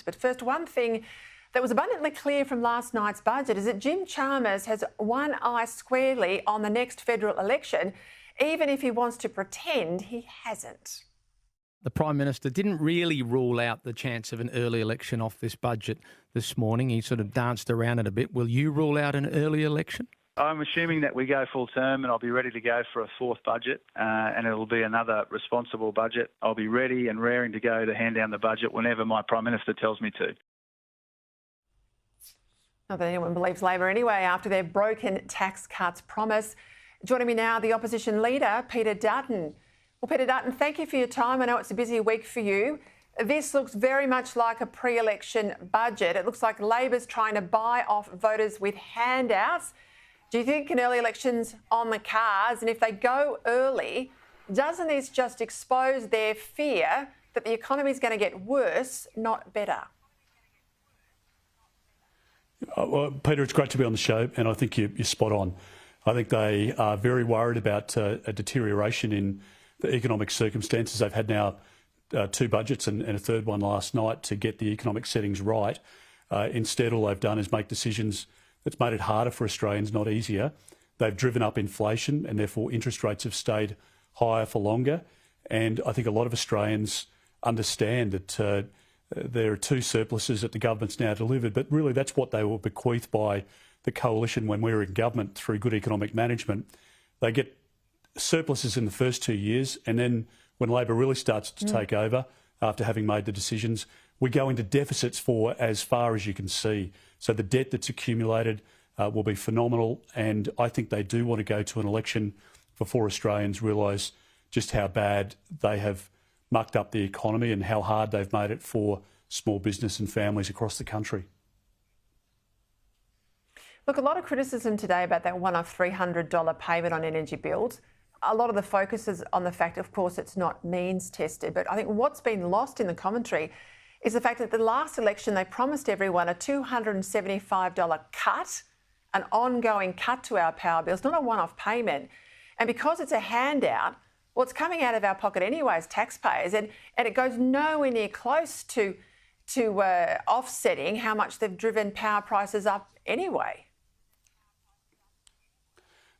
But first, one thing that was abundantly clear from last night's budget is that Jim Chalmers has one eye squarely on the next federal election, even if he wants to pretend he hasn't. The Prime Minister didn't really rule out the chance of an early election off this budget this morning. He sort of danced around it a bit. Will you rule out an early election? I'm assuming that we go full term and I'll be ready to go for a fourth budget and it'll be another responsible budget. I'll be ready and raring to go to hand down the budget whenever my Prime Minister tells me to. Not that anyone believes Labor anyway after their broken tax cuts promise. Joining me now, the opposition leader, Peter Dutton. Well, Peter Dutton, thank you for your time. I know it's a busy week for you. This looks very much like a pre-election budget. It looks like Labor's trying to buy off voters with handouts. Do you think an early election's on the cards? And if they go early, doesn't this just expose their fear that the economy is going to get worse, not better? Well, Peter, it's great to be on the show, and I think you're spot on. I think they are very worried about a deterioration in the economic circumstances. They've had now two budgets and a third one last night to get the economic settings right. Instead, all they've done is make decisions that's made it harder for Australians, not easier. They've driven up inflation and therefore interest rates have stayed higher for longer. And I think a lot of Australians understand that there are two surpluses that the government's now delivered, but really that's what they were bequeathed by the coalition when we were in government through good economic management. They get surpluses in the first 2 years, and then when Labor really starts to take over after having made the decisions, we go into deficits for as far as you can see. So the debt that's accumulated will be phenomenal, and I think they do want to go to an election before Australians realise just how bad they have mucked up the economy and how hard they've made it for small business and families across the country. Look, a lot of criticism today about that one-off $300 payment on energy bills. A lot of the focus is on the fact, of course, it's not means tested. But I think what's been lost in the commentary is the fact that the last election they promised everyone a $275 cut, an ongoing cut to our power bills, not a one-off payment. And because it's a handout, well, it's coming out of our pocket anyway as taxpayers, and it goes nowhere near close to offsetting how much they've driven power prices up anyway.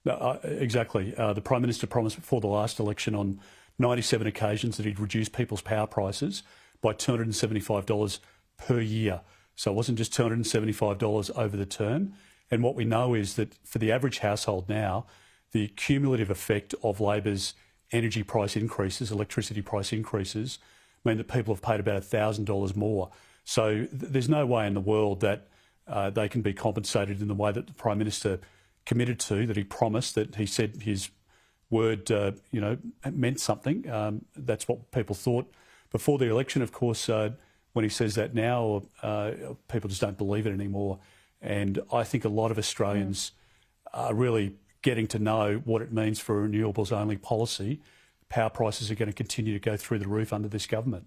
No, exactly. The Prime Minister promised before the last election on 97 occasions that he'd reduce people's power prices by $275 per year. So it wasn't just $275 over the term. And what we know is that for the average household now, the cumulative effect of Labor's energy price increases, electricity price increases, mean that people have paid about $1,000 more. So there's no way in the world that they can be compensated in the way that the Prime Minister committed to, that he promised, that he said his word, meant something. That's what people thought before the election. Of course, when he says that now, people just don't believe it anymore. And I think a lot of Australians are really getting to know what it means for a renewables-only policy. Power prices are going to continue to go through the roof under this government.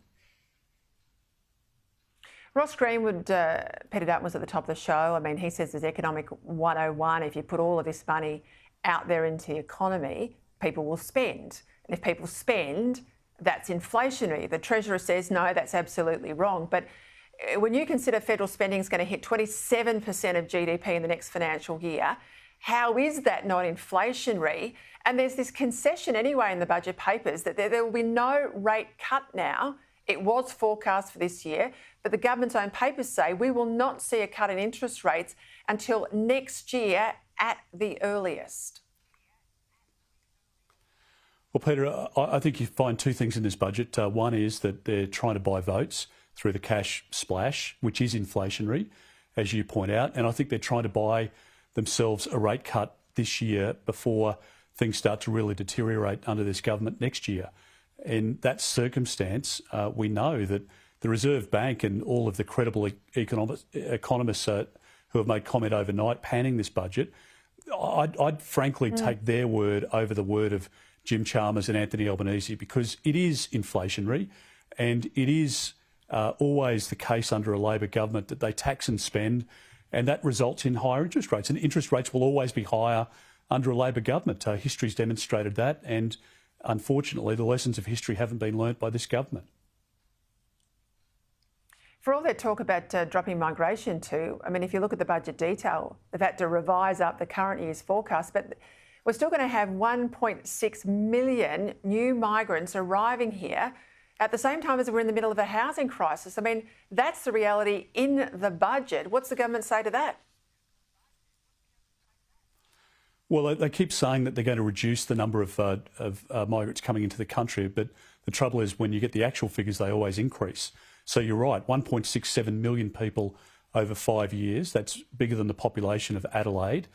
Ross Greenwood, Peter Dutton was at the top of the show. I mean, he says there's economic 101. If you put all of this money out there into the economy, people will spend. And if people spend, that's inflationary. The Treasurer says, no, that's absolutely wrong. But when you consider federal spending is going to hit 27% of GDP in the next financial year, how is that not inflationary? And there's this concession anyway in the budget papers that there will be no rate cut now. It was forecast for this year, but the government's own papers say we will not see a cut in interest rates until next year at the earliest. Well, Peter, I think you find two things in this budget. One is that they're trying to buy votes through the cash splash, which is inflationary, as you point out. And I think they're trying to buy themselves a rate cut this year before things start to really deteriorate under this government next year. In that circumstance, we know that the Reserve Bank and all of the credible economists who have made comment overnight panning this budget, I'd frankly take their word over the word of Jim Chalmers and Anthony Albanese, because it is inflationary, and it is always the case under a Labor government that they tax and spend, and that results in higher interest rates. And interest rates will always be higher under a Labor government. History's demonstrated that, and unfortunately, the lessons of history haven't been learnt by this government. For all their talk about dropping migration too, I mean, if you look at the budget detail, they've had to revise up the current year's forecast, but we're still going to have 1.6 million new migrants arriving here at the same time as we're in the middle of a housing crisis. I mean, that's the reality in the budget. What's the government say to that? Well, they keep saying that they're going to reduce the number of migrants coming into the country, but the trouble is when you get the actual figures, they always increase. So you're right, 1.67 million people over 5 years. That's bigger than the population of Adelaide.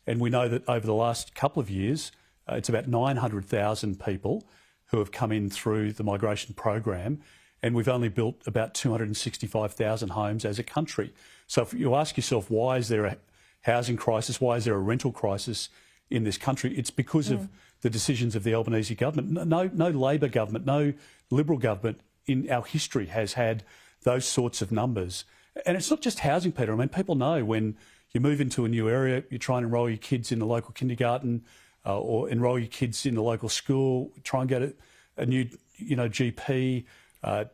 And we know that over the last couple of years, it's about 900,000 people who have come in through the migration program, and we've only built about 265,000 homes as a country. So if you ask yourself, why is there a housing crisis, why is there a rental crisis in this country? It's because of the decisions of the Albanese government. No Labor government, no Liberal government in our history has had those sorts of numbers. And it's not just housing, Peter. I mean, people know when you move into a new area, you try and enrol your kids in the local kindergarten or enrol your kids in the local school, try and get a new GP,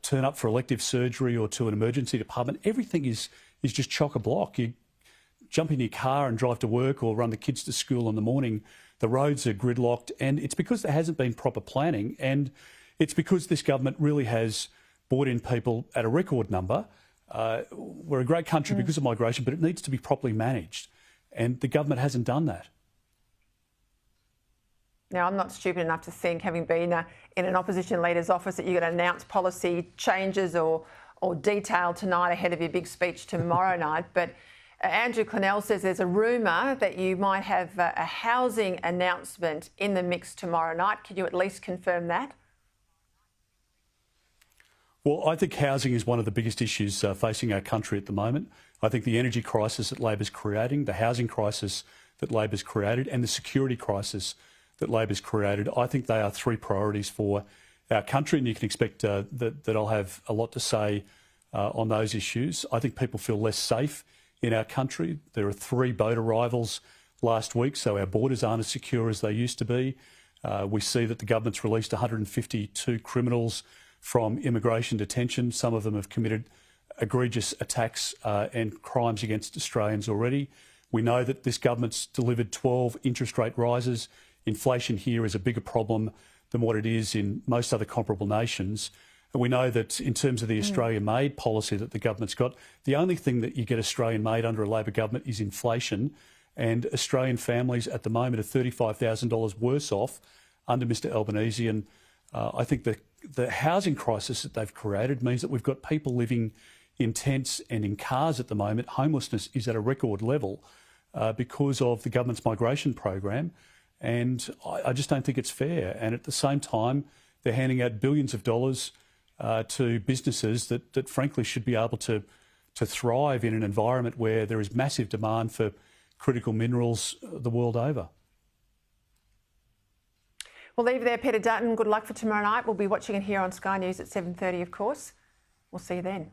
turn up for elective surgery or to an emergency department. Everything is just chock-a-block. You jump in your car and drive to work or run the kids to school in the morning. The roads are gridlocked, and it's because there hasn't been proper planning, and it's because this government really has brought in people at a record number. We're a great country because of migration, but it needs to be properly managed, and the government hasn't done that. Now, I'm not stupid enough to think, having been in an opposition leader's office, that you're going to announce policy changes or detail tonight ahead of your big speech tomorrow night. But Andrew Clennell says there's a rumour that you might have a housing announcement in the mix tomorrow night. Can you at least confirm that? Well, I think housing is one of the biggest issues facing our country at the moment. I think the energy crisis that Labor's creating, the housing crisis that Labor's created, and the security crisis that Labor's created, I think they are three priorities for our country, and you can expect that I'll have a lot to say on those issues. I think people feel less safe in our country. There are 3 boat arrivals last week, so our borders aren't as secure as they used to be. We see that the government's released 152 criminals from immigration detention. Some of them have committed egregious attacks and crimes against Australians already. We know that this government's delivered 12 interest rate rises. Inflation here is a bigger problem than what it is in most other comparable nations. And we know that in terms of the Australian-made policy that the government's got, the only thing that you get Australian-made under a Labor government is inflation. And Australian families at the moment are $35,000 worse off under Mr Albanese. And I think the housing crisis that they've created means that we've got people living in tents and in cars at the moment. Homelessness is at a record level because of the government's migration program. And I just don't think it's fair. And at the same time, they're handing out billions of dollars to businesses that frankly should be able to thrive in an environment where there is massive demand for critical minerals the world over. We'll leave it there, Peter Dutton. Good luck for tomorrow night. We'll be watching it here on Sky News at 7:30, of course. We'll see you then.